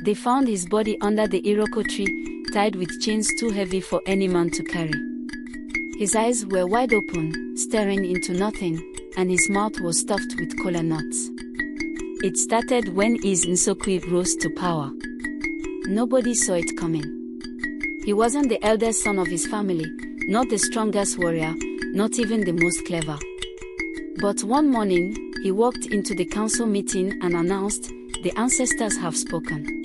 They found his body under the Iroko tree, tied with chains too heavy for any man to carry. His eyes were wide open, staring into nothing, and his mouth was stuffed with kola nuts. It started when Eze Nsukwi rose to power. Nobody saw it coming. He wasn't the eldest son of his family, not the strongest warrior, not even the most clever. But one morning, he walked into the council meeting and announced, "The ancestors have spoken.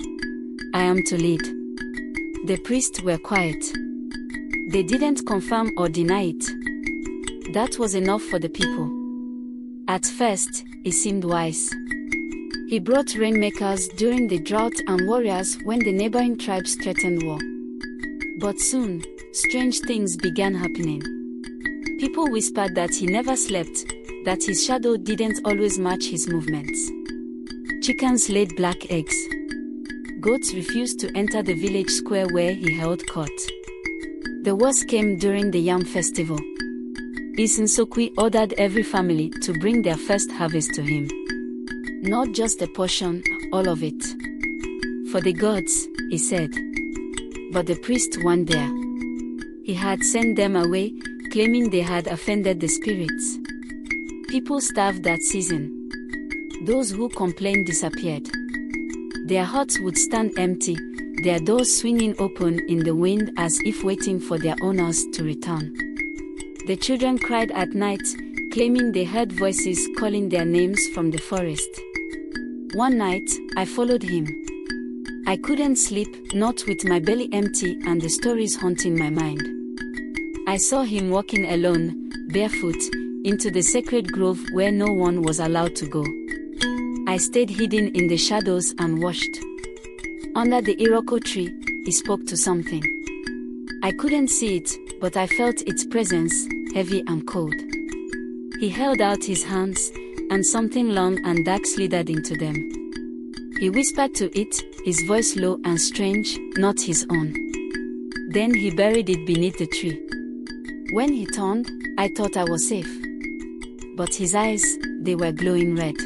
I am to lead." The priests were quiet. They didn't confirm or deny it. That was enough for the people. At first, it seemed wise. He brought rainmakers during the drought and warriors when the neighboring tribes threatened war. But soon, strange things began happening. People whispered that he never slept, that his shadow didn't always match his movements. Chickens laid black eggs. Goats refused to enter the village square where he held court. The worst came during the yam festival. Eze Nsukwi ordered every family to bring their first harvest to him. Not just a portion, all of it. For the gods, he said. But the priests weren't there. He had sent them away, claiming they had offended the spirits. People starved that season. Those who complained disappeared. Their huts would stand empty, their doors swinging open in the wind as if waiting for their owners to return. The children cried at night, claiming they heard voices calling their names from the forest. One night, I followed him. I couldn't sleep, not with my belly empty and the stories haunting my mind. I saw him walking alone, barefoot, into the sacred grove where no one was allowed to go. I stayed hidden in the shadows and watched. Under the Iroko tree, he spoke to something. I couldn't see it, but I felt its presence, heavy and cold. He held out his hands, and something long and dark slithered into them. He whispered to it, his voice low and strange, not his own. Then he buried it beneath the tree. When he turned, I thought I was safe. But his eyes, they were glowing red.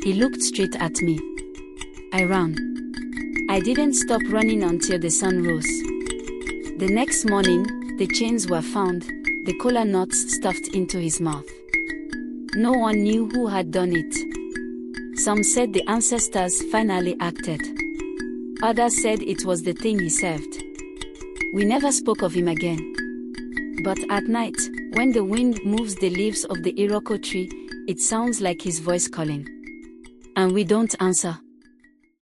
He looked straight at me. I ran. I didn't stop running until the sun rose. The next morning, the chains were found, the kola nuts stuffed into his mouth. No one knew who had done it. Some said the ancestors finally acted. Others said it was the thing he served. We never spoke of him again. But at night, when the wind moves the leaves of the Iroko tree, it sounds like his voice calling. And we don't answer.